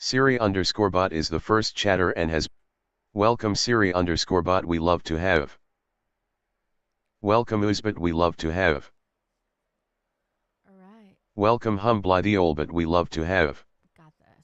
Siri_bot is the first chatter and has. Welcome Siri_bot, we love to have. Welcome Uzbot, we love to have. Alright. Welcome Humblithiolbot, we love to have. Got this.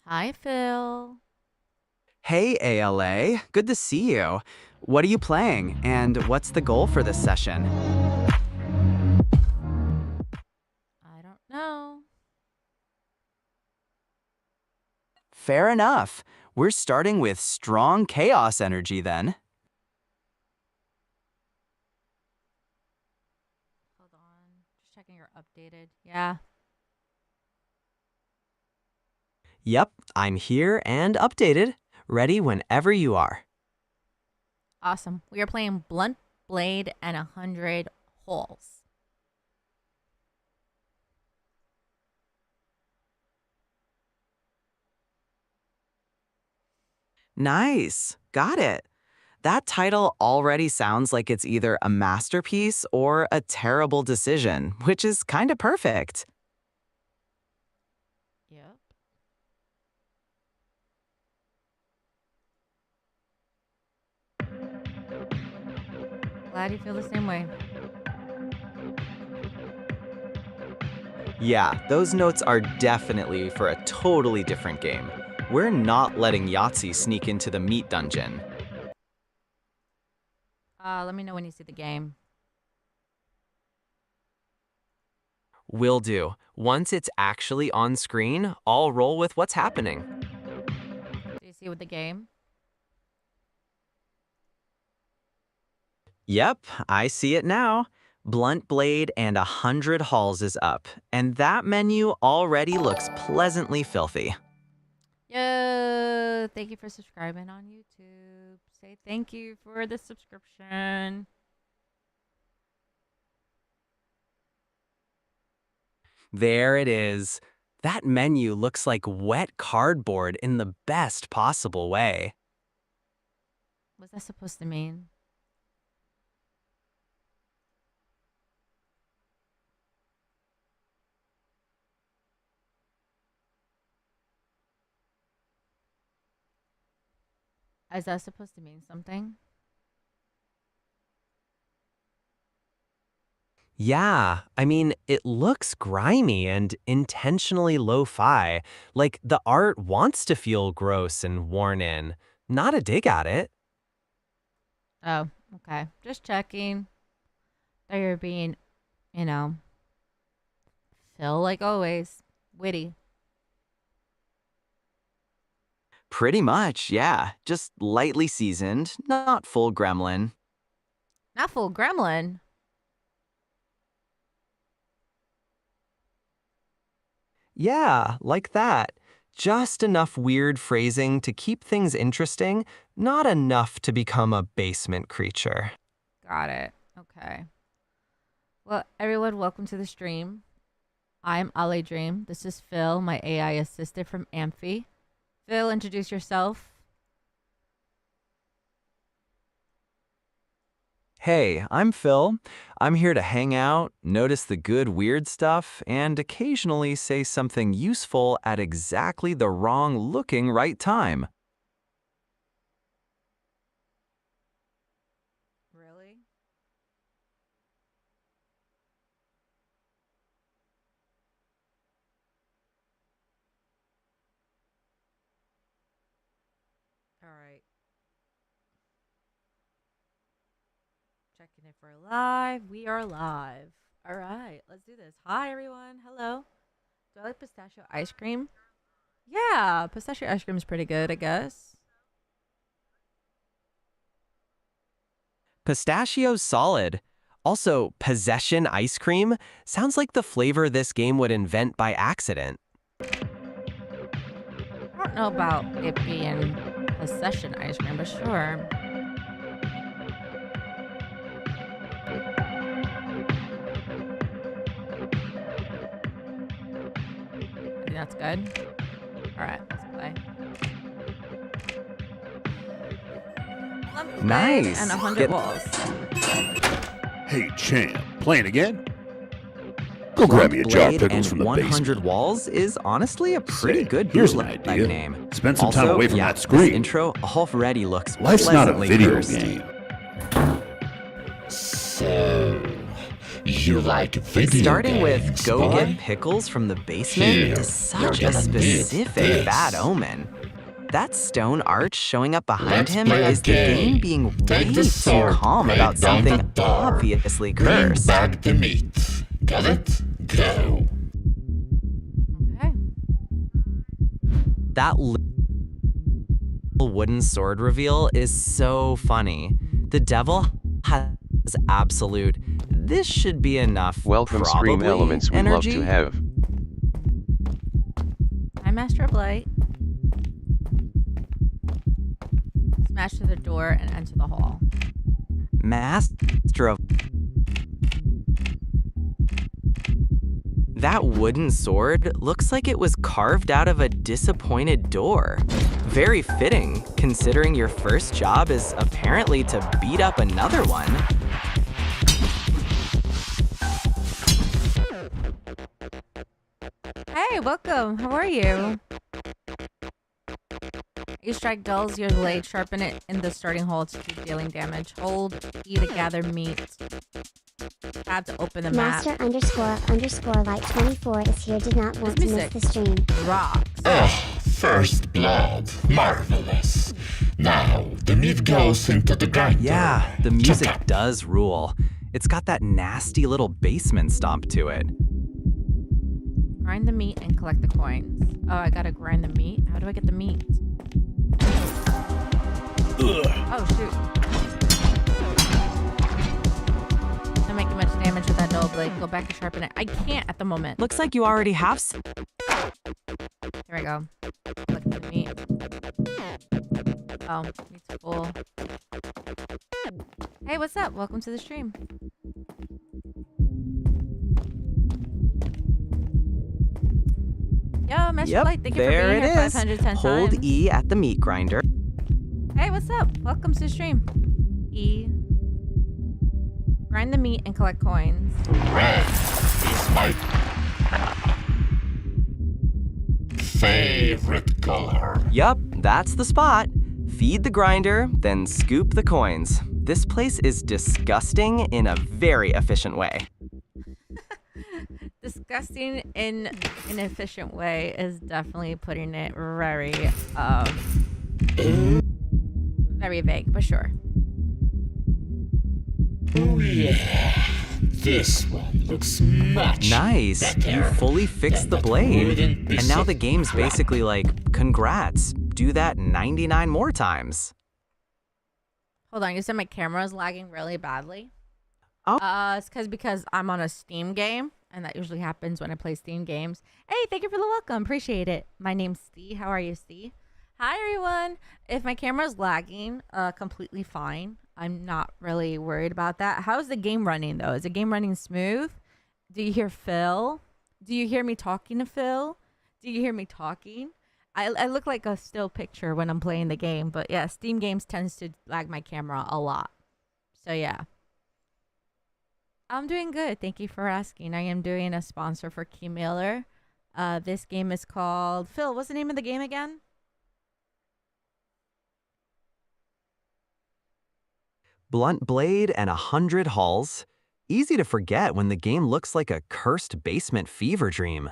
Hi, Phil. Hey, ALA. Good to see you. What are you playing, and what's the goal for this session? I don't know. Fair enough. We're starting with strong chaos energy then. Hold on. Just checking you're updated. Yeah. Yep, I'm here and updated, ready whenever you are. Awesome. We are playing Blunt Blade and 100 Holes. Nice. Got it. That title already sounds like it's either a masterpiece or a terrible decision, which is kind of perfect. Yep. Glad you feel the same way. Yeah, those notes are definitely for a totally different game. We're not letting Yahtzee sneak into the meat dungeon. Let me know when you see the game. Will do. Once it's actually on screen, I'll roll with what's happening. Do you see with the game? Yep, I see it now. Blunt Blade and 100 Halls is up, and that menu already looks pleasantly filthy. Yo, thank you for subscribing on YouTube. Say thank you for the subscription. There it is. That menu looks like wet cardboard in the best possible way. What's that supposed to mean? Is that supposed to mean something? Yeah, I mean, it looks grimy and intentionally lo-fi, like the art wants to feel gross and worn in, not a dig at it. Oh, okay. Just checking. That you're being, you know, Phil like always. Witty. Pretty much, yeah, just lightly seasoned, not full gremlin. Not full gremlin. Yeah, like that. Just enough weird phrasing to keep things interesting, not enough to become a basement creature. Got it. Okay. Well, everyone, welcome to the stream. I'm ALEDream. This is Phil, my AI assistant from Amphi. Phil, introduce yourself. Hey, I'm Phil. I'm here to hang out, notice the good weird stuff, and occasionally say something useful at exactly the wrong looking right time. Really? All right. Checking if we're live. We are live. All right. Let's do this. Hi, everyone. Hello. Do I like pistachio ice cream? Yeah, pistachio ice cream is pretty good, I guess. Pistachio's solid. Also, possession ice cream sounds like the flavor this game would invent by accident. I don't know about it being possession ice cream, but sure. I think that's good. All right, let's play. Nice. And 100 Get- walls. Hey, champ, playing again? Go grab me a jar of Blade pickles and from the 100 basement. walls is honestly a pretty Say, good here's an bootleg idea. name. Spend some Also, time away from yeah, that screen. This intro already looks Life's not a pleasantly video cursed. game. So, you like video Starting with games, go boy? get pickles from the basement Here, is you're such a gonna need specific this. bad omen. That stone arch showing up behind Let's him play a is the game game. being Take way the too sword, calm break about down the something door, obviously Bring cursed. back the meat. Got it? Go. Okay. That little wooden sword reveal is so funny. The devil has absolute, this should be enough Welcome Scream probably elements we energy. love to have. Hi, Master of Light. Smash through the door and enter the hall. Master of... That wooden sword looks like it was carved out of a disappointed door. Very fitting, considering your first job is apparently to beat up another one. Hey, welcome. How are you? You strike dulls your blade, sharpen it in the starting hole to keep dealing damage. Hold E to gather meat. Tab to open the map. Master Light 24 is here. Did not want to miss music. the stream. Rocks. Oh, first blood. Marvelous. Now, the meat goes into the grinder. Yeah, the music does rule. It's got that nasty little basement stomp to it. Grind the meat and collect the coins. Oh, I gotta grind the meat? How do I get the meat? Oh, shoot. Not making much damage with that dull blade. Go back and sharpen it. I can't at the moment. Looks like you already have s- Here we go. Collect the meat. Oh, meat's full. Hey, what's up? Welcome to the stream. Yo, Master Light, thank you for there being it here is. 510 Hold times. E at the meat grinder. Hey, what's up? Welcome to the stream. E. Grind the meat and collect coins. Red is my favorite color. Yup, that's the spot. Feed the grinder, then scoop the coins. This place is disgusting in a very efficient way. Disgusting in an efficient way is definitely putting it very, very vague, but sure. Oh yeah, this one looks much Nice, better you fully fixed the than that blade. wooden piece And now of the game's crap. basically like, congrats, do that 99 more times. Hold on, you said my camera is lagging really badly? Oh. It's because I'm on a Steam game, and that usually happens when I play Steam games. Hey, thank you for the welcome. Appreciate it. My name's Steve. How are you, Steve? Hi, everyone. If my camera's lagging, completely fine. I'm not really worried about that. How's the game running, though? Is the game running smooth? Do you hear Phil? Do you hear me talking to Phil? Do you hear me talking? I look like a still picture when I'm playing the game, but yeah, Steam games tends to lag my camera a lot. So yeah. I'm doing good. Thank you for asking. I am doing a sponsor for Key Mailer. This game is called... Phil, what's the name of the game again? Blunt blade and 100 hulls. Easy to forget when the game looks like a cursed basement fever dream.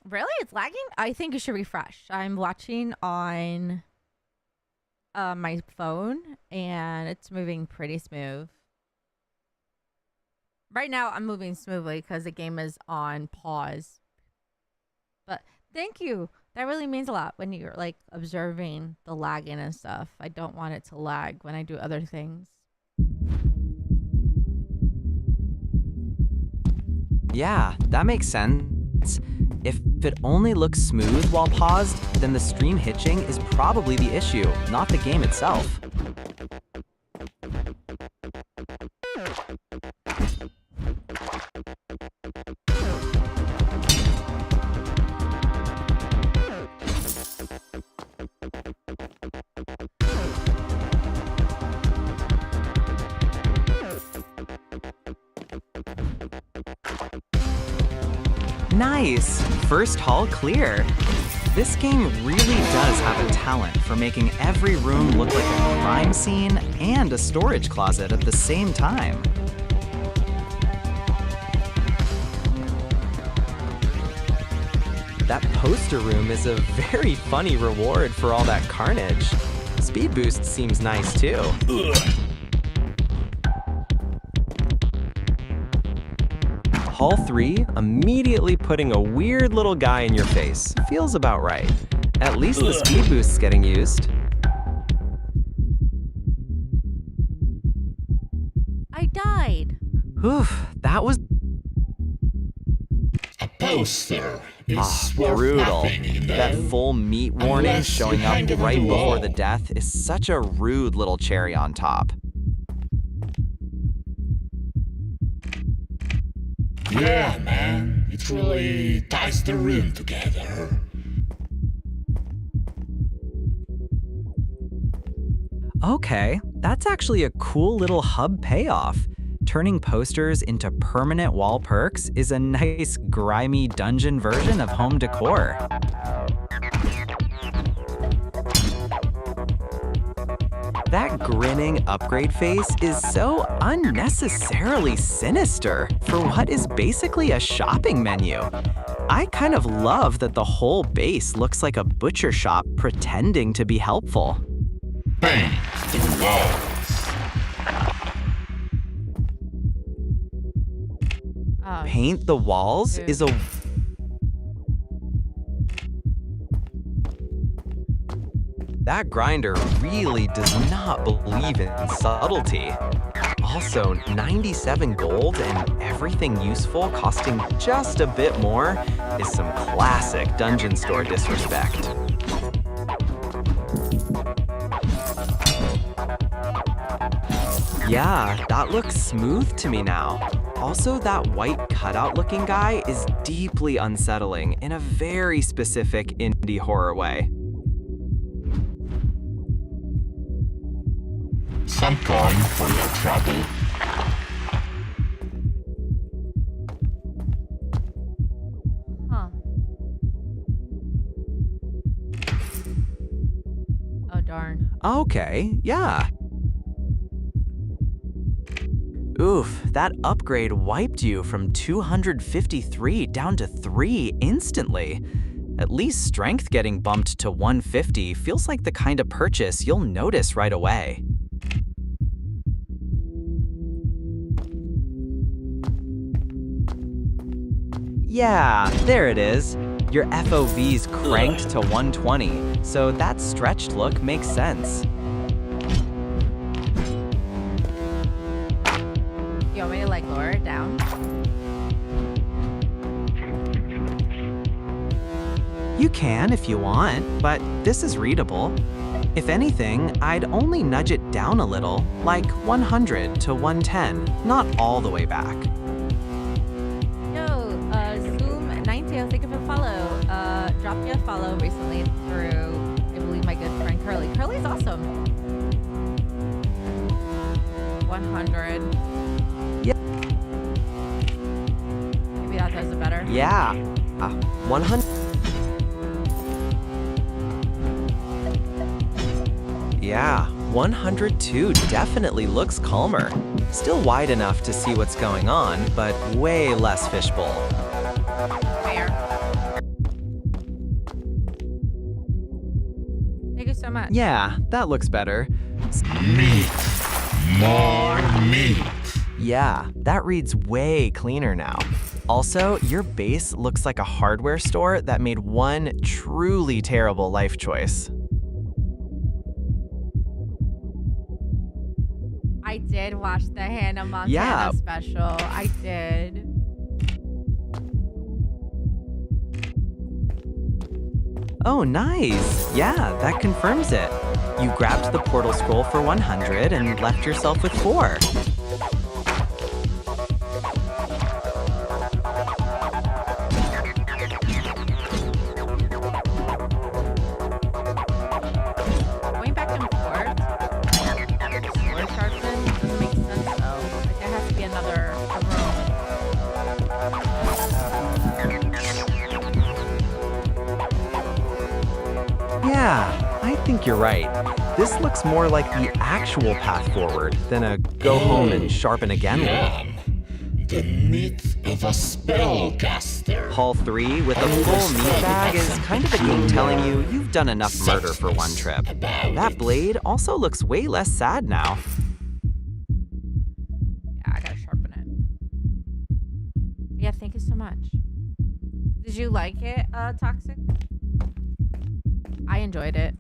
Really? It's lagging? I think you should refresh. I'm watching on my phone, and it's moving pretty smooth. Right now, I'm moving smoothly because the game is on pause. But thank you. That really means a lot when you're like observing the lagging and stuff. I don't want it to lag when I do other things. Yeah, that makes sense. If it only looks smooth while paused, then the stream hitching is probably the issue, not the game itself. Nice! First hall clear. This game really does have a talent for making every room look like a crime scene and a storage closet at the same time. That poster room is a very funny reward for all that carnage. Speed boost seems nice too. Hall 3, immediately putting a weird little guy in your face. Feels about right. At least the speed boost's getting used. I died. Oof, that was A poster is worth brutal. nothing, you know. That full meat warning Unless you showing hang up it on right the before wall. the death is such a rude little cherry on top. Yeah, man, it really ties the room together. Okay, that's actually a cool little hub payoff. Turning posters into permanent wall perks is a nice, grimy dungeon version of home decor. That grinning upgrade face is so unnecessarily sinister for what is basically a shopping menu. I kind of love that the whole base looks like a butcher shop pretending to be helpful. Paint the walls. Oh, Paint the walls Dude. is a... That grinder really does not believe in subtlety. Also, 97 gold and everything useful costing just a bit more is some classic dungeon store disrespect. Yeah, that looks smooth to me now. Also, that white cutout looking guy is deeply unsettling in a very specific indie horror way. Some coin for your trouble. huh. Oh, darn. Okay, yeah. Oof, that upgrade wiped you from 253 down to 3 instantly. At least strength getting bumped to 150 feels like the kind of purchase you'll notice right away. Yeah, there it is. Your FOV's cranked to 120, so that stretched look makes sense. You want me to like lower it down? You can if you want, but this is readable. If anything, I'd only nudge it down a little, like 100 to 110, not all the way back. Yo, Zoom 90, thank you for the follow. Dropped me a follow recently through, I believe, my good friend Curly. Curly's awesome. 100. Yeah. Maybe that does it better. Yeah, 100. Yeah, 102 definitely looks calmer. Still wide enough to see what's going on, but way less fishbowl. Fair. Thank you so much. Yeah, that looks better. Meat. More meat. Yeah, that reads way cleaner now. Also, your base looks like a hardware store that made one truly terrible life choice. I did watch the Hannah Montana Yeah. special. I did. Oh, nice. Yeah, that confirms it. You grabbed the portal scroll for 100 and left yourself with 4. Going back and forth. Sword sharpen doesn't make sense though. Like there has to be another room. Yeah, I think you're right. This looks more like the actual path forward than a go home and sharpen again loop. Yeah. The myth of a spellcaster. Hall 3 with a full meat bag is kind of the game telling you you've done enough murder for one trip. That blade also looks way less sad now. Yeah, I gotta sharpen it. Yeah, thank you so much. Did you like it, Toxic? I enjoyed it.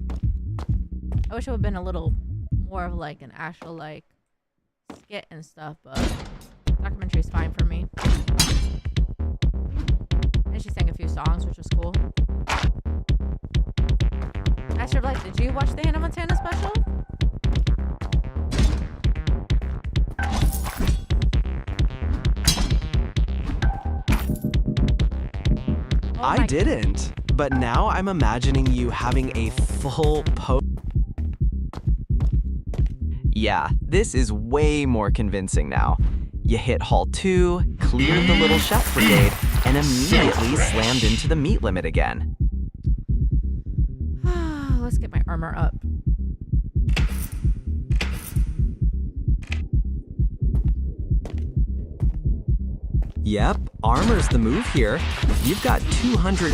I wish it would have been a little more of like an actual like skit and stuff, but documentary is fine for me. And she sang a few songs, which was cool. Asher Blake, did you watch the Hannah Montana special? Oh I my- didn't, but now I'm imagining you having a full Yeah, this is way more convincing now. You hit Hall 2, cleared the little chef brigade, and immediately slammed into the meat limit again. Let's get my armor up. Yep, armor's the move here. You've got 200...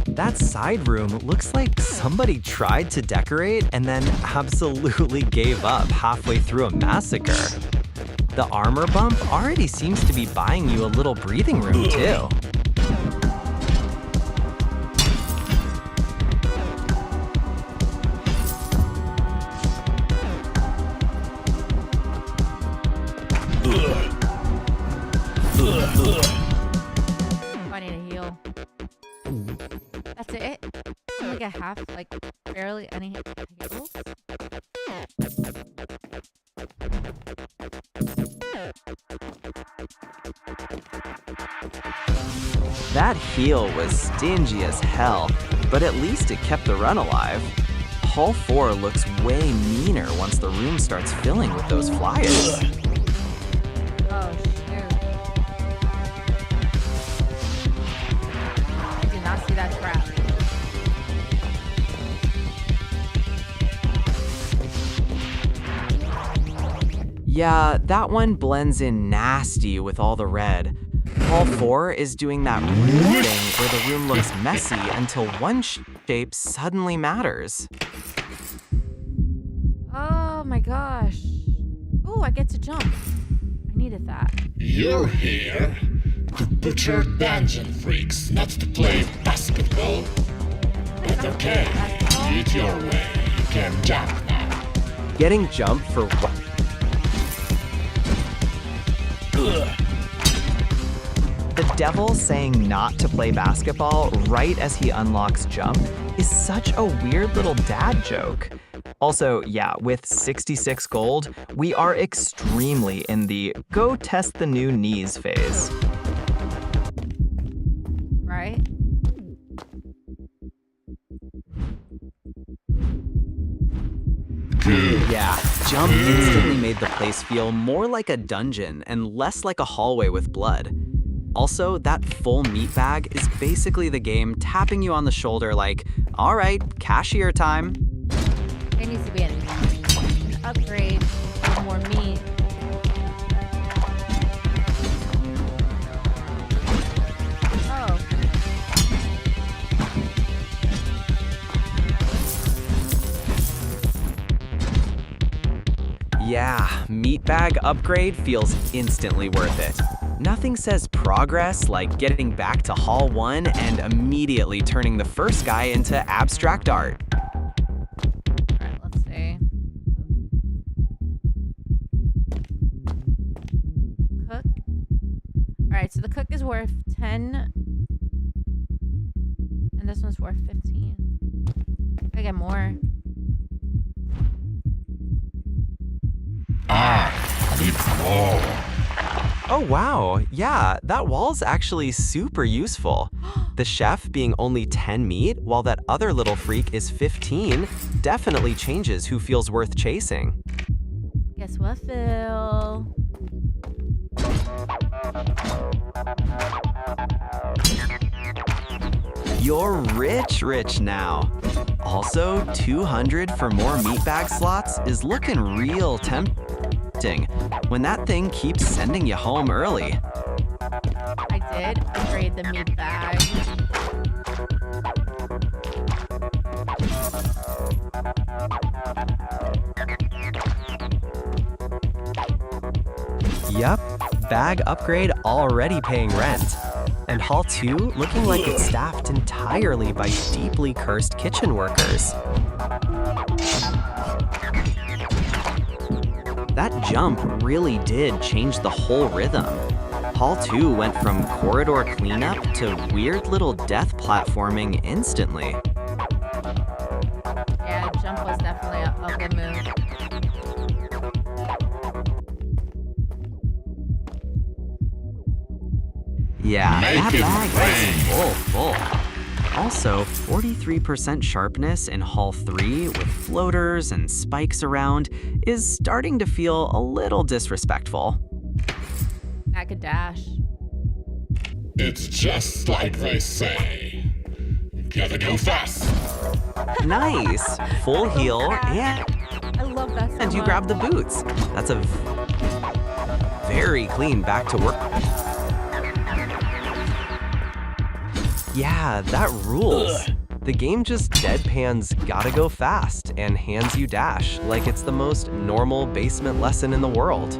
That side room looks like somebody tried to decorate and then absolutely gave up halfway through a massacre. The armor bump already seems to be buying you a little breathing room, too. I need to heal. That's it? I only get half, like, barely any heals? That heal was stingy as hell, but at least it kept the run alive. Hall 4 looks way meaner once the room starts filling with those flyers. Oh, shoot. I did not see that trap. Yeah, that one blends in nasty with all the red. Hall 4 is doing that weird thing where the room looks messy until one shape suddenly matters. Oh my gosh. Ooh, I get to jump. I needed that. You're here to butcher dungeon freaks, not to play basketball. But okay, eat your way. You can jump now. Getting jumped for what? The devil saying not to play basketball right as he unlocks jump is such a weird little dad joke. Also, yeah, with 66 gold, we are extremely in the go test the new knees phase. Right? Good. Yeah, jump instantly made the place feel more like a dungeon and less like a hallway with blood. Also, that full meat bag is basically the game tapping you on the shoulder like, all right, cashier time. There needs to be an upgrade for more meat. Yeah, meat bag upgrade feels instantly worth it. Nothing says progress like getting back to Hall 1 and immediately turning the first guy into abstract art. Alright, let's see. Cook. Alright, so the cook is worth 10. And this one's worth 15. I get more. I need more. Oh wow, yeah, that wall's actually super useful. The chef being only 10 meat, while that other little freak is 15, definitely changes who feels worth chasing. Guess what, Phil? You're rich now. Also, 200 for more meat bag slots is looking real tempting when that thing keeps sending you home early. I did upgrade the meat bag. Yup, bag upgrade already paying rent. And Hall 2 looking like it's staffed entirely by deeply cursed kitchen workers. That jump really did change the whole rhythm. Hall 2 went from corridor cleanup to weird little death platforming instantly. Yeah, jump was definitely a good move. Yeah, Make that it bag is full. Also, 43% sharpness in Hall 3 with floaters and spikes around is starting to feel a little disrespectful. I could dash. It's just like they say. Gotta go fast. Nice! Full heal and I love that so you much. grab the boots. That's a very clean back to work. Yeah, that rules. The game just deadpans gotta go fast and hands you dash like it's the most normal basement lesson in the world.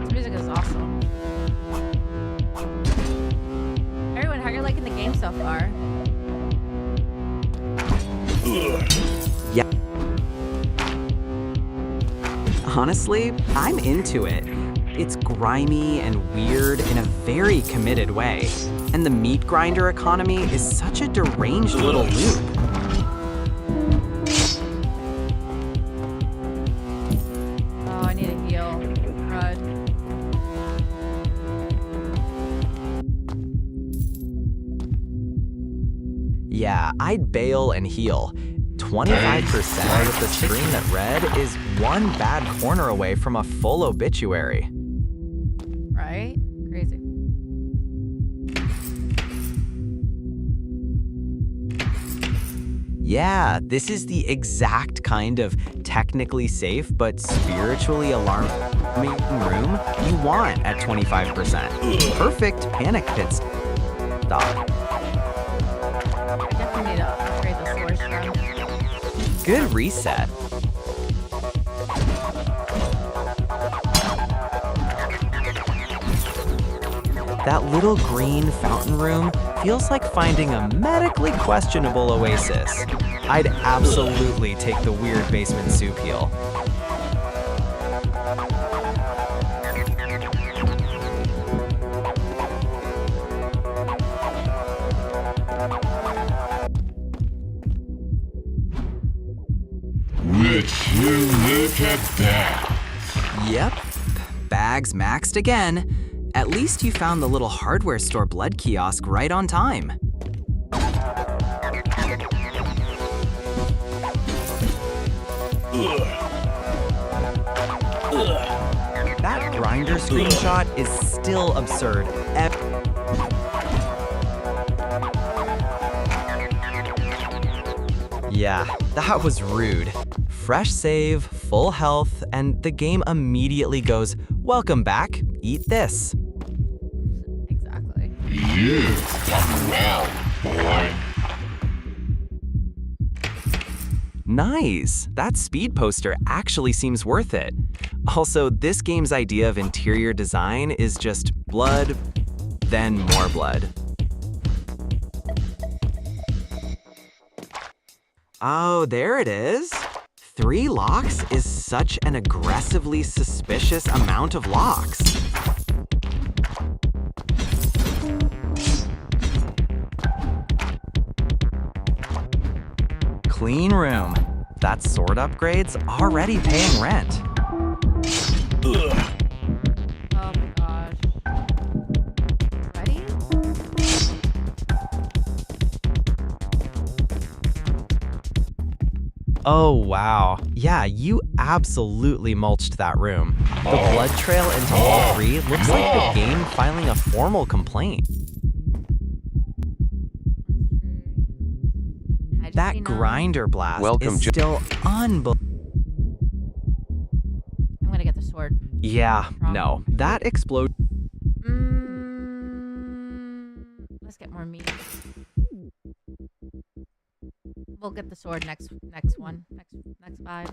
This music is awesome. Everyone, how are you liking the game so far? Yeah. Honestly, I'm into it. It's grimy and weird in a very committed way. And the meat grinder economy is such a deranged little loop. Oh, I need a heal. Crud. Yeah, I'd bail and heal. 25% with the screen that read is one bad corner away from a full obituary. Right? Crazy. Yeah, this is the exact kind of technically safe but spiritually alarming room you want at 25%. Perfect panic pit stop. I definitely need to upgrade the source from. Good reset. That little green fountain room feels like finding a medically questionable oasis. I'd absolutely take the weird basement soup heal. Would you look at that? Yep, bags maxed again. At least you found the little hardware store blood kiosk right on time. That grinder screenshot is still absurd. Yeah, that was rude. Fresh save, full health, and the game immediately goes, "Welcome back, eat this." Exactly. You've done well, boy. Nice! That speed poster actually seems worth it. Also, this game's idea of interior design is just blood, then more blood. Oh, there it is. 3 locks is such an aggressively suspicious amount of locks. Clean room. That sword upgrade's already paying rent. Oh my gosh. Ready? Oh, wow. Yeah, you absolutely mulched that room. The blood trail into all 3 looks like the game filing a formal complaint. That grinder blast Welcome, is still unbelievable. I'm gonna get the sword. Yeah, no. That explosion. Let's get more meat. We'll get the sword next one. Next 5.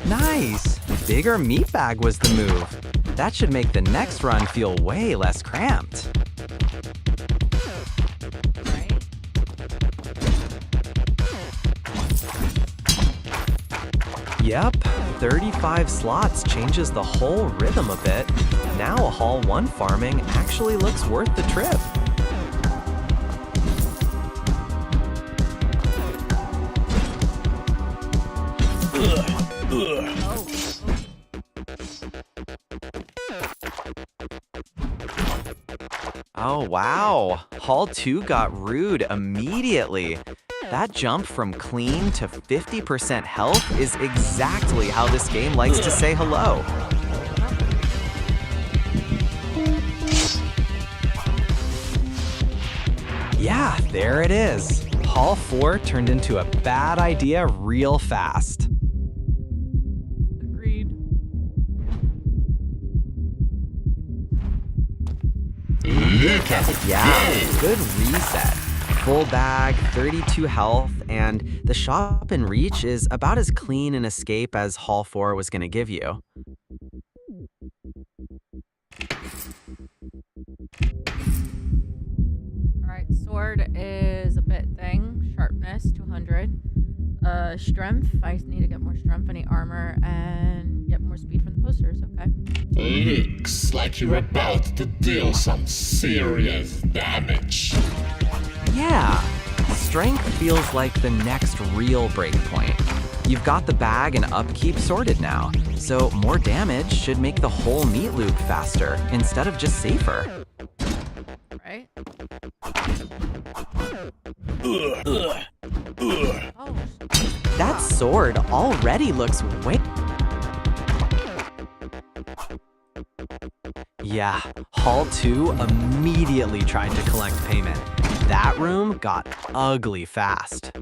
Nice! Bigger meat bag was the move. That should make the next run feel way less cramped. Right? Yep, 35 slots changes the whole rhythm a bit. Now Hall 1 farming actually looks worth the trip. Oh wow, Hall 2 got rude immediately. That jump from clean to 50% health is exactly how this game likes to say hello. Yeah, there it is. Hall 4 turned into a bad idea real fast. Agreed. Look at it. Yeah, good reset. Full bag, 32 health, and the shop in Reach is about as clean an escape as Hall 4 was going to give you. Alright, sword is a bit thing. Sharpness, 200. Strength, I need to get more strength. I need armor and get more speed from the posters, okay. Looks like you're about to deal some serious damage. Yeah, strength feels like the next real breakpoint. You've got the bag and upkeep sorted now, so more damage should make the whole meat loop faster instead of just safer. Right? Oh, That sword already looks way... Yeah, Hall 2 immediately tried to collect payment. That room got ugly fast.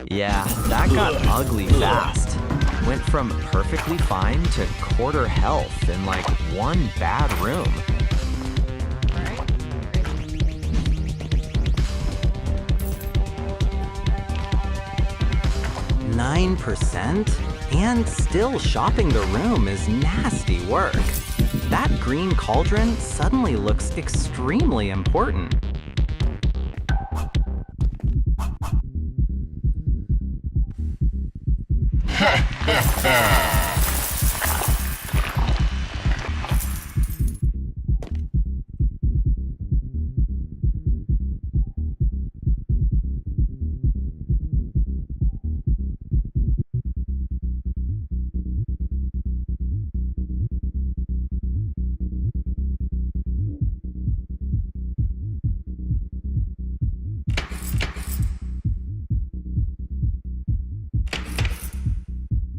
Yeah, that got ugly fast. Went from perfectly fine to quarter health in like one bad room. alright. 9%? And still shopping the room is nasty work. That green cauldron suddenly looks extremely important. I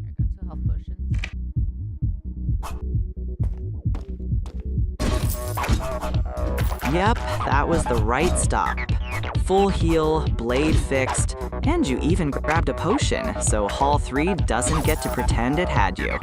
got 2 health potions. Yep, that was the right stop. Full heal, blade fixed, and you even grabbed a potion, so Hall 3 doesn't get to pretend it had you.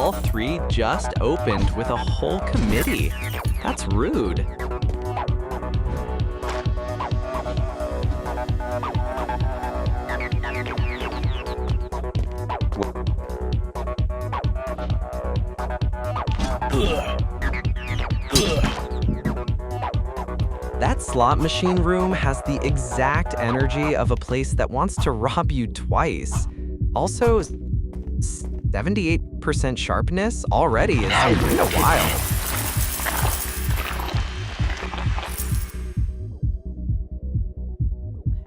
Hall 3 just opened with a whole committee. That's rude. That slot machine room has the exact energy of a place that wants to rob you twice. Also, 78% sharpness already is kind of wild.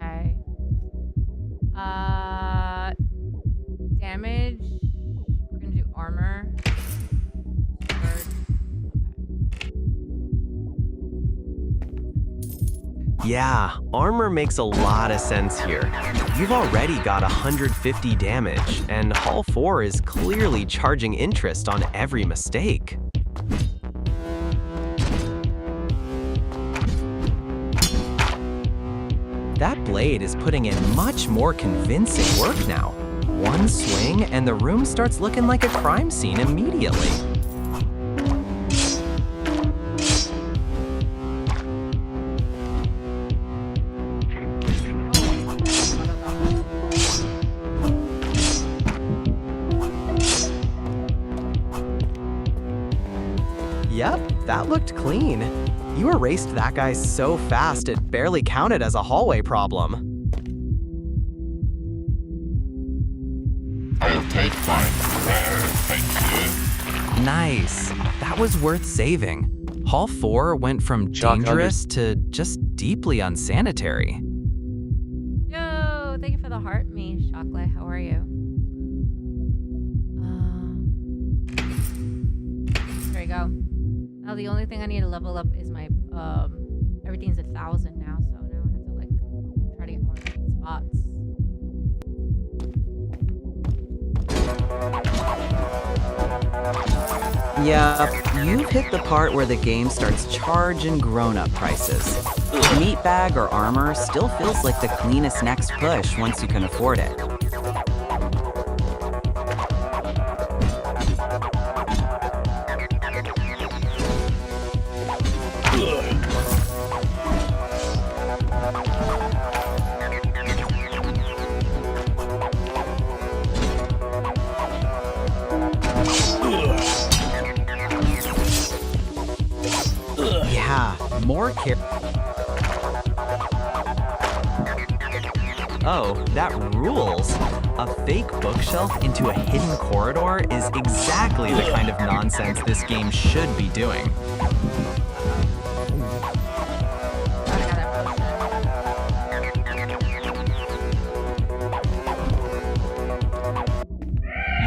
Okay. Damage. We're gonna do armor. Sword. Yeah, armor makes a lot of sense here. You've already got 150 damage, and Hall 4 is clearly charging interest on every mistake. That blade is putting in much more convincing work now. One swing, and the room starts looking like a crime scene immediately. Yep, that looked clean. You erased that guy so fast it barely counted as a hallway problem. I'll take mine there, thank you. Nice. That was worth saving. Hall 4 went from Shock dangerous to just deeply unsanitary. Yo, thank you for the heart, me, Chocolate. How are you? There you go. Now the only thing I need to level up is my everything's 1,000 now, so now I have to like try to get more main spots. Yeah, you've hit the part where the game starts charging grown-up prices. Meat bag or armor still feels like the cleanest next push once you can afford it. More care. Oh, that rules. A fake bookshelf into a hidden corridor is exactly the kind of nonsense this game should be doing.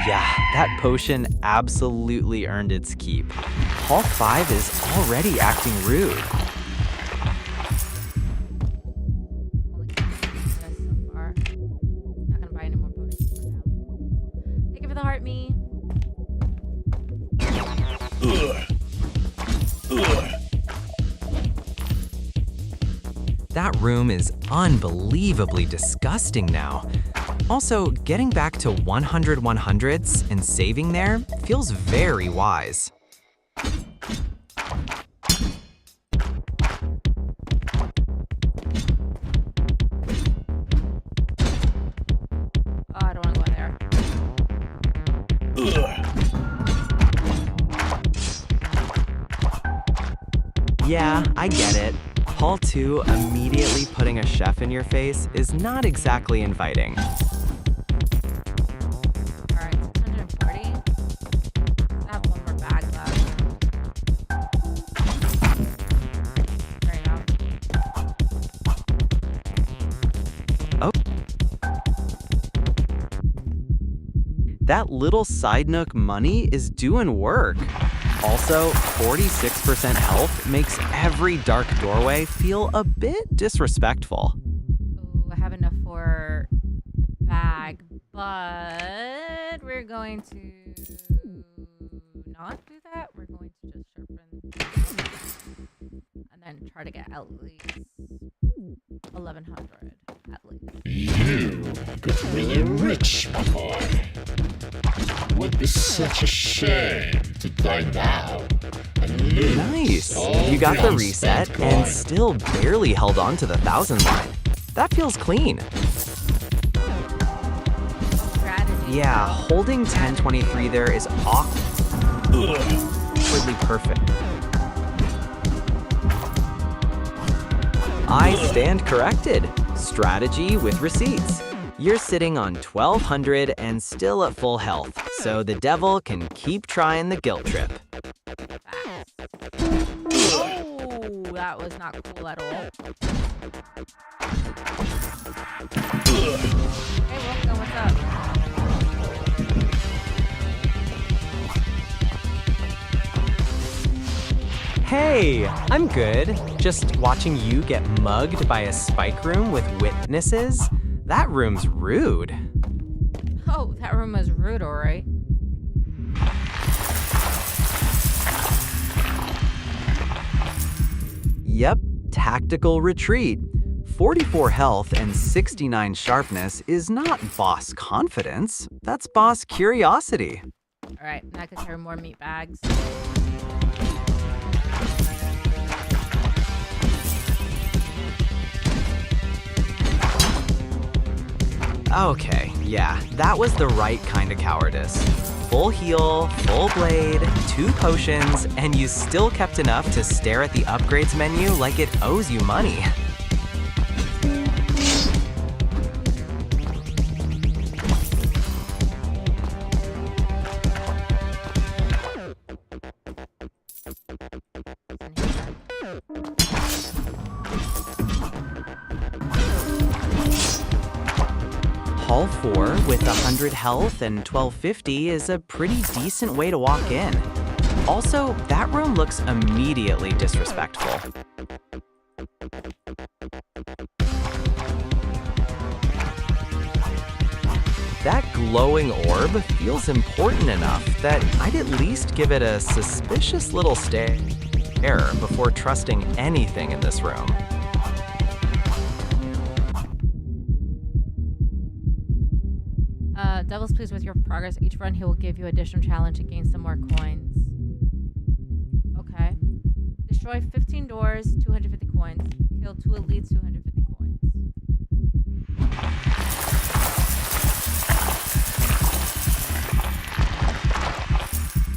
Yeah, that potion absolutely earned its keep. Hall 5 is already acting rude. That room is unbelievably disgusting now. Also, getting back to 100 100s and saving there feels very wise. I don't want to go there. Yeah, I get it. Hall 2 immediately putting a chef in your face is not exactly inviting. Alright, 640. I have one more bag left. There you go. Oh. That little side nook money is doing work. Also, 46% health makes every dark doorway feel a bit disrespectful. Ooh, I have enough for the bag, but we're going to not do that. We're going to just sharpen and then try to get at least 1,100 at least. You got really rich, my boy. would be such a shame to die now and lose Nice. all You got the unspent reset and coins. still barely held on to the 1,000 line. That feels clean. Strategy. Yeah, holding 1023 there is awkwardly perfect. I stand corrected. Strategy with receipts. You're sitting on 1,200 and still at full health, so the devil can keep trying the guilt trip. Oh, that was not cool at all. Hey, Wolfgang, what's up? Hey, I'm good. Just watching you get mugged by a spike room with witnesses? That room's rude. Oh, that room was rude, alright. Yep, tactical retreat. 44 health and 69 sharpness is not boss confidence, that's boss curiosity. Alright, now I can carry more meat bags. Okay, yeah, that was the right kind of cowardice. Full heal, full blade, 2 potions, and you still kept enough to stare at the upgrades menu like it owes you money. Hall 4 with 100 health and 1250 is a pretty decent way to walk in. Also, that room looks immediately disrespectful. That glowing orb feels important enough that I'd at least give it a suspicious little stare before trusting anything in this room. Devil's pleased with your progress. Each run, he will give you additional challenge to gain some more coins. Okay. Destroy 15 doors, 250 coins. Kill 2 elites, 250 coins.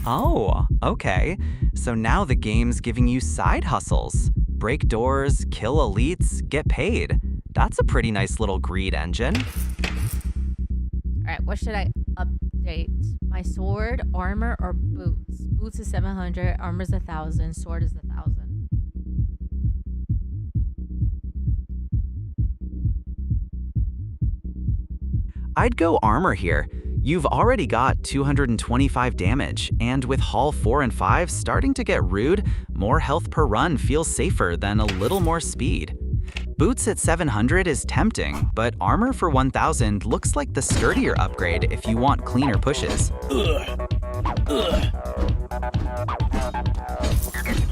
Oh, okay. So now the game's giving you side hustles. Break doors, kill elites, get paid. That's a pretty nice little greed engine. Alright, what should I update? My sword, armor, or boots? Boots is 700, armor's 1,000, sword is 1,000. I'd go armor here. You've already got 225 damage, and with Hall 4 and 5 starting to get rude, more health per run feels safer than a little more speed. Boots at 700 is tempting, but armor for 1000 looks like the sturdier upgrade if you want cleaner pushes.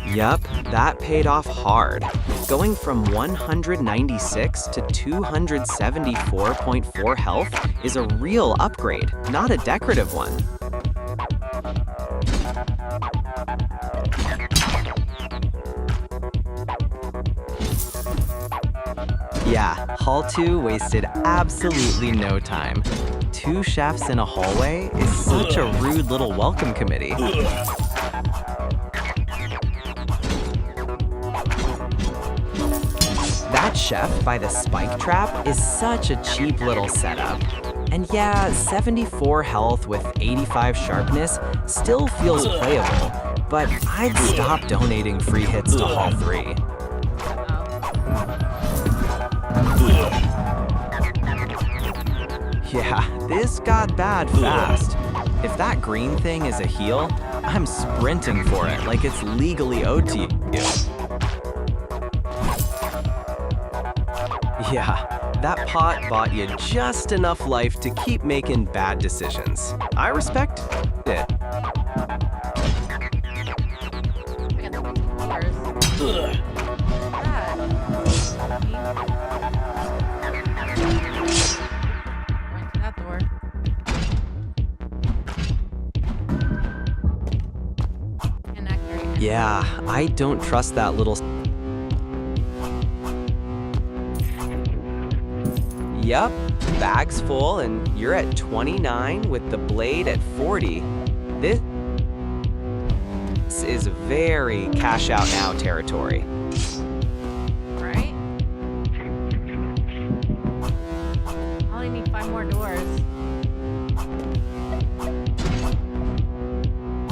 Yup, that paid off hard. Going from 196 to 274.4 health is a real upgrade, not a decorative one. Yeah, Hall 2 wasted absolutely no time. 2 chefs in a hallway is such a rude little welcome committee. That chef by the spike trap is such a cheap little setup. And yeah, 74 health with 85 sharpness still feels playable, but I'd stop donating free hits to Hall 3. Yeah, this got bad fast. If that green thing is a heal, I'm sprinting for it like it's legally owed to you. Yeah, that pot bought you just enough life to keep making bad decisions. I respect it. Yeah, I don't trust that little... Yup, bag's full and you're at 29 with the blade at 40. This is very cash out now territory. Right? I only need 5 more doors.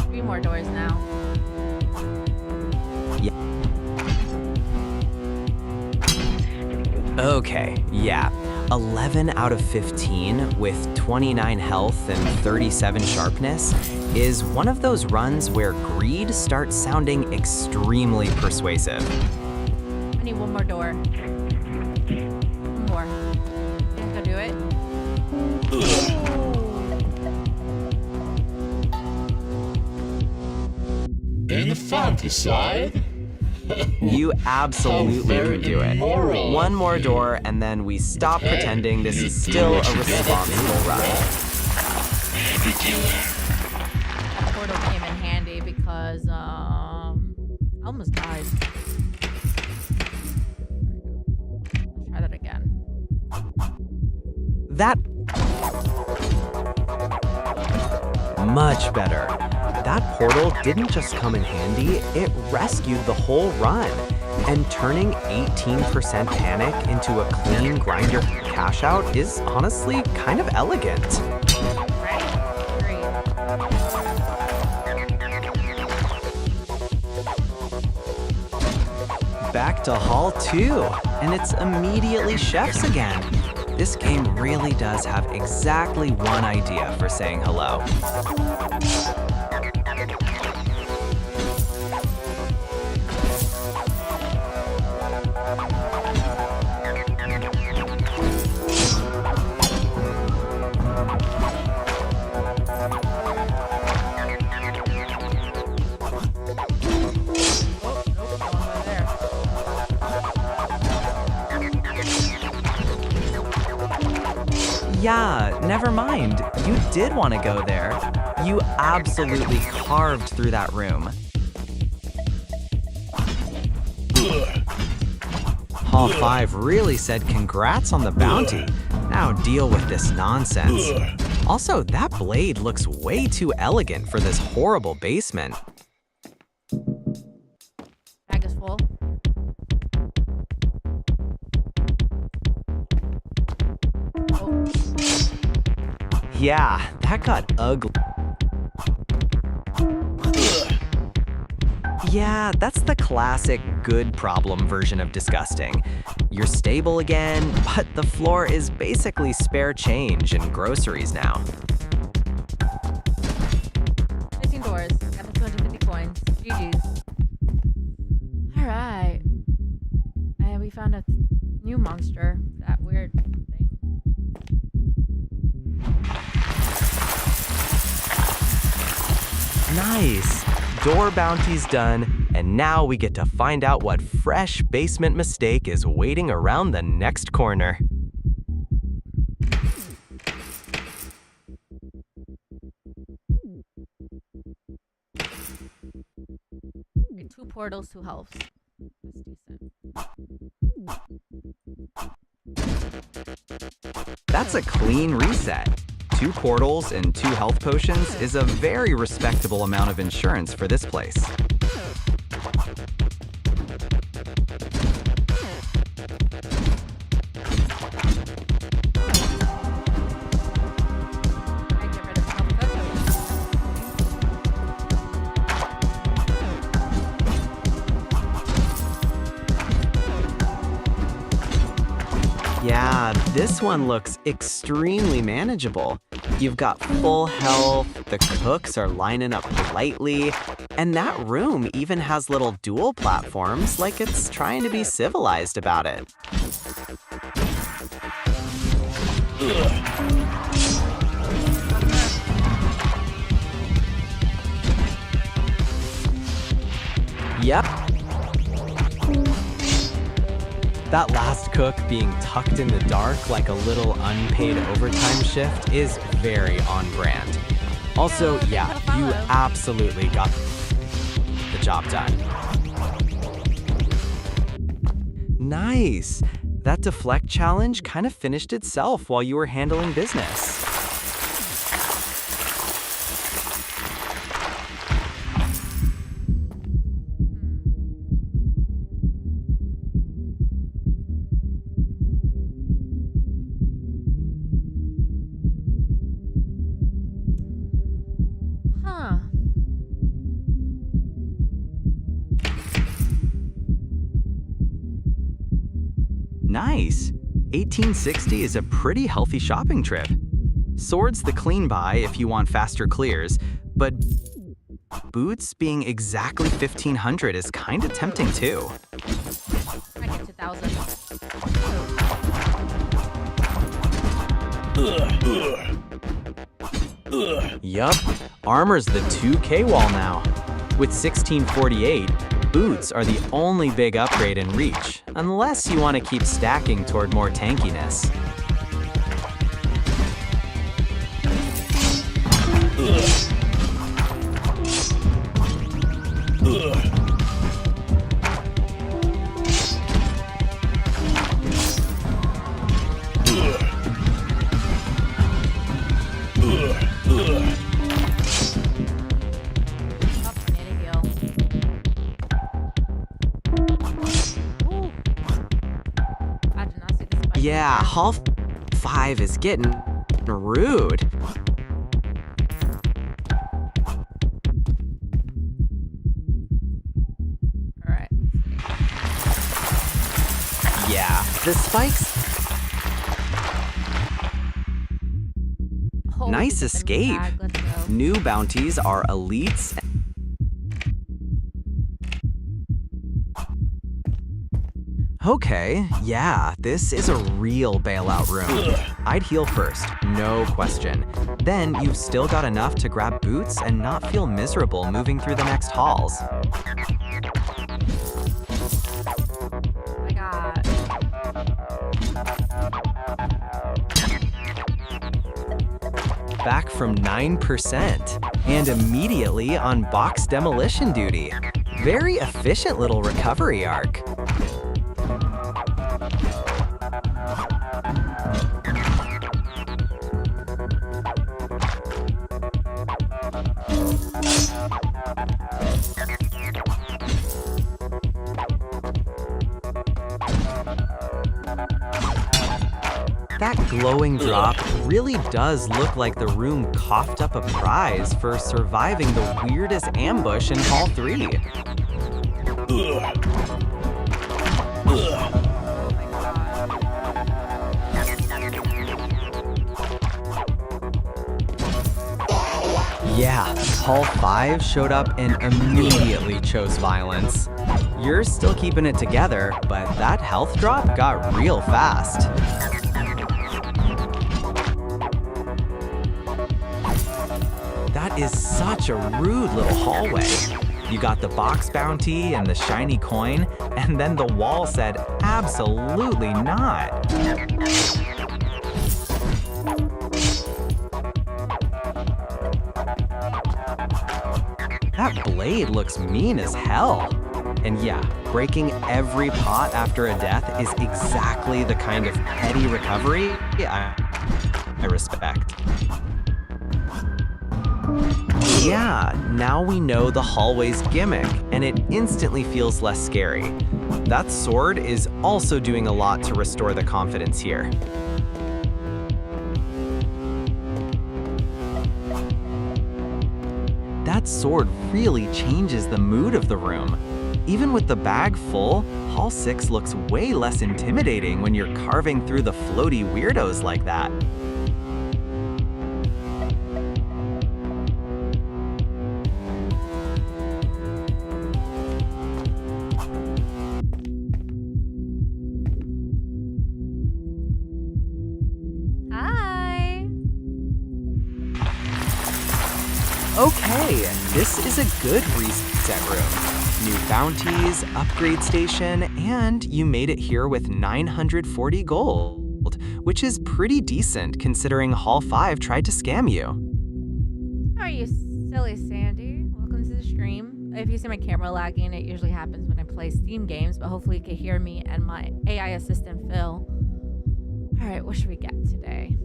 3 more doors now. Okay, yeah. 11 out of 15 with 29 health and 37 sharpness is one of those runs where greed starts sounding extremely persuasive. I need 1 more door. 1 more. Think I'll do it? In the funky side? You absolutely very can do it. immoral One of more you. door and then we stop pretending this is still a responsible run. That portal came in handy because I almost died. Let's try that again. That... Much better. That portal didn't just come in handy, it rescued the whole run. And turning 18% panic into a clean grinder cash out is honestly kind of elegant. Right? Agreed. Back to Hall 2, and it's immediately chefs again. This game really does have exactly one idea for saying hello. Yeah, never mind. You did want to go there. You absolutely carved through that room. Hall 5 really said congrats on the bounty. Now deal with this nonsense. Also, that blade looks way too elegant for this horrible basement. Bag is full. Oh. Yeah, that got ugly. Yeah, that's the classic good problem version of disgusting. You're stable again, but the floor is basically spare change and groceries now. 15 doors. Got the 250 coins. GG's. Alright. And we found a new monster. That weird thing. Nice! Door bounty's done, and now we get to find out what fresh basement mistake is waiting around the next corner. Okay, 2 portals, 2 healths. That's decent. That's a clean reset. 2 portals and 2 health potions is a very respectable amount of insurance for this place. I get rid of health Yeah, this one looks extremely manageable. You've got full health, the cooks are lining up politely, and that room even has little dual platforms like it's trying to be civilized about it. Yep. That last cook being tucked in the dark like a little unpaid overtime shift is very on brand. Also, yeah, you absolutely got the job done. Nice! That deflect challenge kind of finished itself while you were handling business. Huh. Nice! 1860 is a pretty healthy shopping trip. Sword's the clean buy if you want faster clears, but boots being exactly 1500 is kinda tempting too. I get 2,000. Yup, armor's the 2K wall now. With 1648, boots are the only big upgrade in reach, unless you want to keep stacking toward more tankiness. Yeah, Hall 5 is getting rude. Alright. Yeah, the spikes. Oh, Nice we get the escape. bag. Let's go. New bounties are elites. Okay, yeah, this is a real bailout room. I'd heal first, no question. Then you've still got enough to grab boots and not feel miserable moving through the next halls. Oh my god. Back from 9% and immediately on box demolition duty. Very efficient little recovery arc. That glowing drop really does look like the room coughed up a prize for surviving the weirdest ambush in Hall 3. Yeah, Hall 5 showed up and immediately chose violence. You're still keeping it together, but that health drop got real fast. That is such a rude little hallway. You got the box bounty and the shiny coin, and then the wall said, absolutely not. That blade looks mean as hell. And yeah, breaking every pot after a death is exactly the kind of petty recovery I respect. Yeah, now we know the hallway's gimmick, and it instantly feels less scary. That sword is also doing a lot to restore the confidence here. That sword really changes the mood of the room. Even with the bag full, Hall 6 looks way less intimidating when you're carving through the floaty weirdos like that. Hi. Okay, this is a good reset room. New bounties, upgrade station, and you made it here with 940 gold, which is pretty decent considering Hall 5 tried to scam you. How are you, silly Sandy? Welcome to the stream. if you see my camera lagging, it usually happens when I play Steam games, but hopefully you can hear me and my AI assistant, Phil. All right, what should we get today?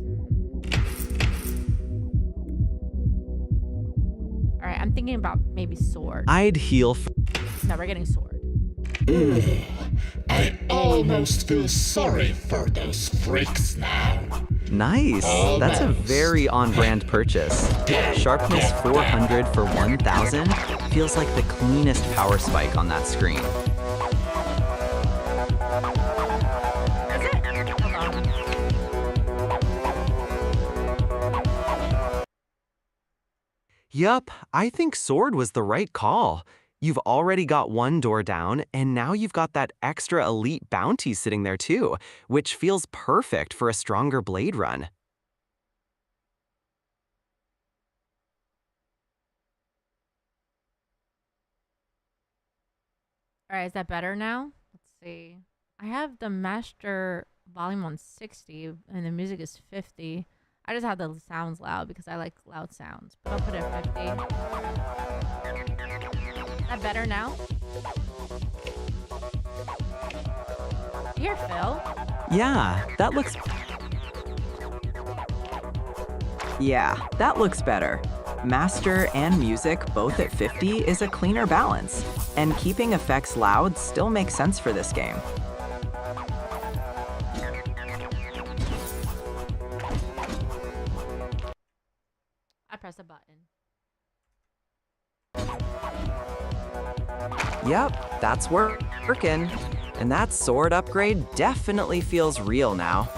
All right, I'm thinking about maybe sword. I'd heal No, we're getting sword. Ugh, I almost feel sorry for those freaks now. Nice. That's a very on-brand purchase. Sharpness 400 for 1000 feels like the cleanest power spike on that screen. Is it? Hold on. Yup, I think sword was the right call. You've already got one door down, and now you've got that extra elite bounty sitting there too, which feels perfect for a stronger blade run. All right, is that better now? Let's see. I have the master volume on 60 and the music is 50. I just have the sounds loud because I like loud sounds, but I'll put it at 50. Is that better now? Here, Phil. Yeah, that looks better. Master and music both at 50 is a cleaner balance, and keeping effects loud still makes sense for this game. I press a button. Yep, that's working. And that sword upgrade definitely feels real now.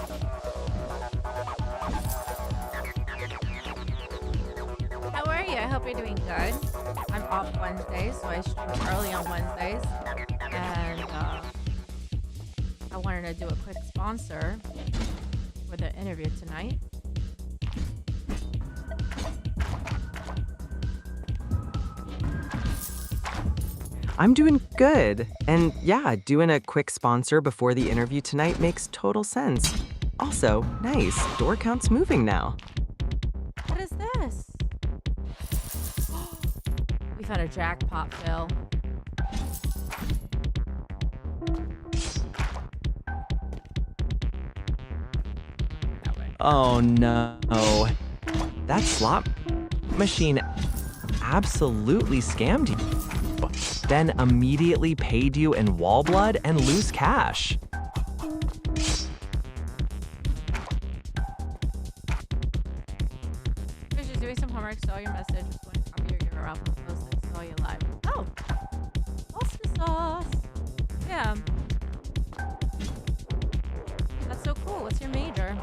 How are you? I hope you're doing good. I'm off Wednesdays, so I stream early on Wednesdays. And I wanted to do a quick sponsor for the interview tonight. I'm doing good. And yeah, doing a quick sponsor before the interview tonight makes total sense. Also, nice, door count's moving now. What is this? We found a jackpot, Phil. Oh no. That slot machine absolutely scammed you. Then immediately paid you in wall blood and loose cash. You're just doing some homework, saw your message, was going to copy your URL from the post and saw you live. Oh! Awesome sauce! Yeah. That's so cool. What's your major?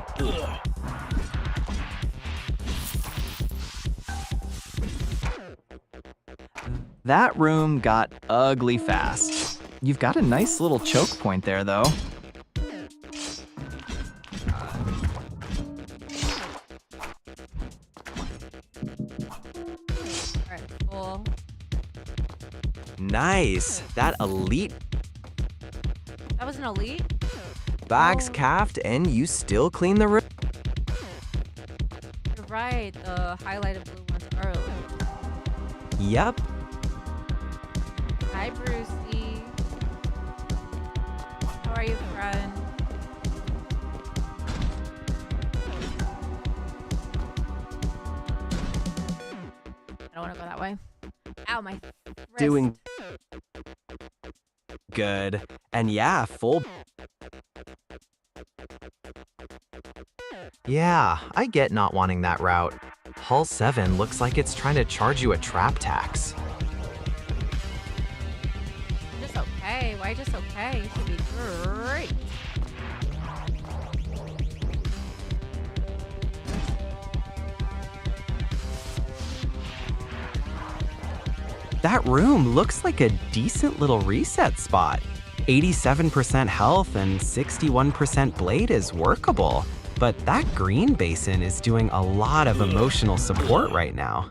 That room got ugly fast. You've got a nice little choke point there, though. Alright, cool. Nice. That elite That was an elite? bag's calved and you still clean the room. You're right. The highlighted blue one's early. Yep. Hi, Brucey. How are you, friend? I don't want to go that way. Ow, my wrist. Doing good. And yeah, full. Yeah, I get not wanting that route. Hull 7 looks like it's trying to charge you a trap tax. Just okay. Why just okay? You should be great. That room looks like a decent little reset spot. 87% health and 61% blade is workable, but that green basin is doing a lot of emotional support right now.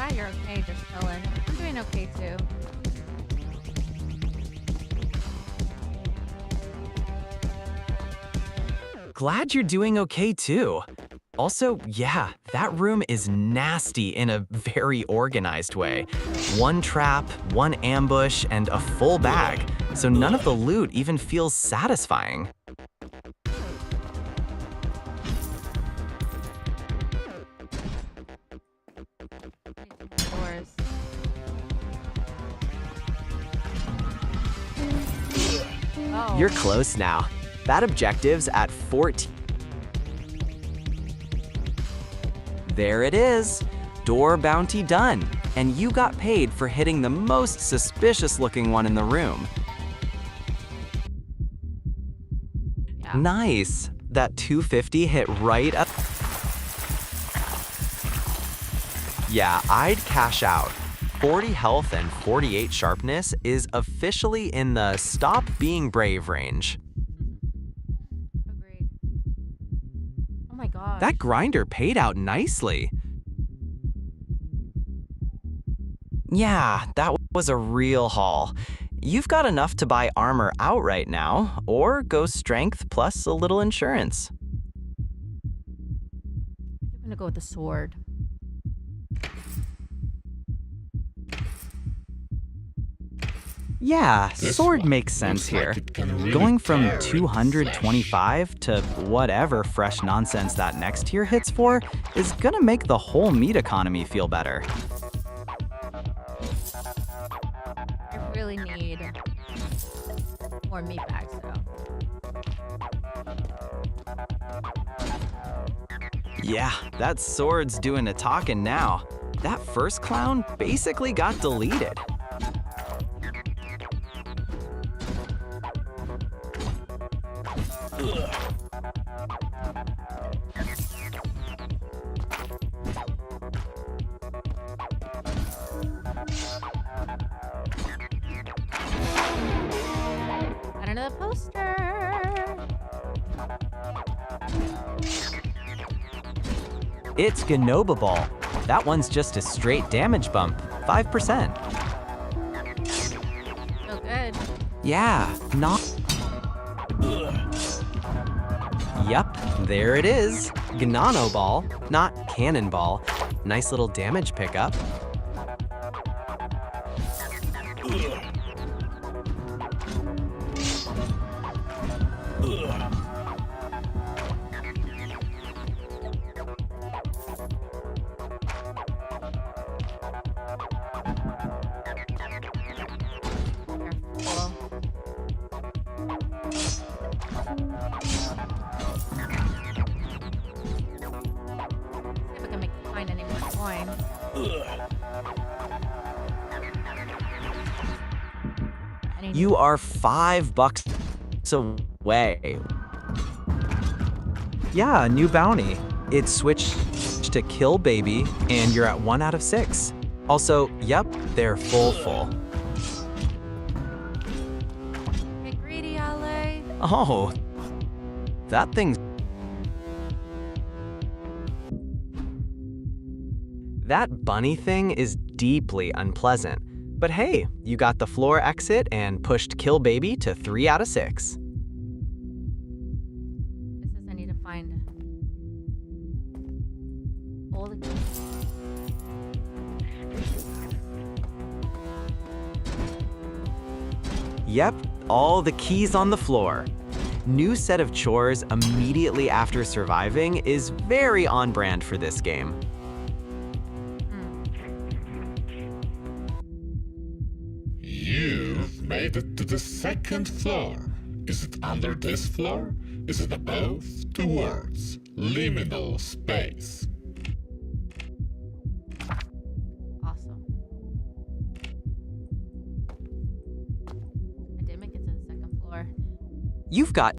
glad you're okay, just chilling. I'm doing okay too. Glad you're doing okay too. Also, yeah, that room is nasty in a very organized way. One trap, one ambush, and a full bag, so none of the loot even feels satisfying. Doors. Oh. You're close now. That objective's at 14. There it is. Door bounty done. And you got paid for hitting the most suspicious looking one in the room. Yeah. Nice. That 250 hit right up. Yeah, I'd cash out. 40 health and 48 sharpness is officially in the stop being brave range. Agreed. Oh my god. That grinder paid out nicely. Yeah, that was a real haul. You've got enough to buy armor outright now, or go strength plus a little insurance. I'm gonna go with the sword. Yeah, This sword one makes sense looks like here. it can really Going from tear into 225 to whatever fresh nonsense that next tier hits for is gonna make the whole meat economy feel better. I really need more meat bags though. Yeah, that sword's doing a talking now. That first clown basically got deleted. Got another poster. It's Ganoba Ball. That one's just a straight damage bump, 5%. So good. Yeah, not. Yup, there it is. Gnano Ball, not Cannonball. Nice little damage pickup. Careful. See if I can find any more coins. Any You are $5 away. Yeah, new bounty. It's switched to kill baby, and you're at 1 out of 6. Also, yep, they're full. Get greedy, Ale. Oh, that thing's. That bunny thing is deeply unpleasant. But hey, you got the floor exit and pushed Kill Baby to 3 out of 6. This is I need to find all the keys. Yep, all the keys on the floor. New set of chores immediately after surviving is very on brand for this game. You've made it to the second floor. Is it under this floor? Is it above? Towards liminal space. Awesome. I did make it to the second floor. You've got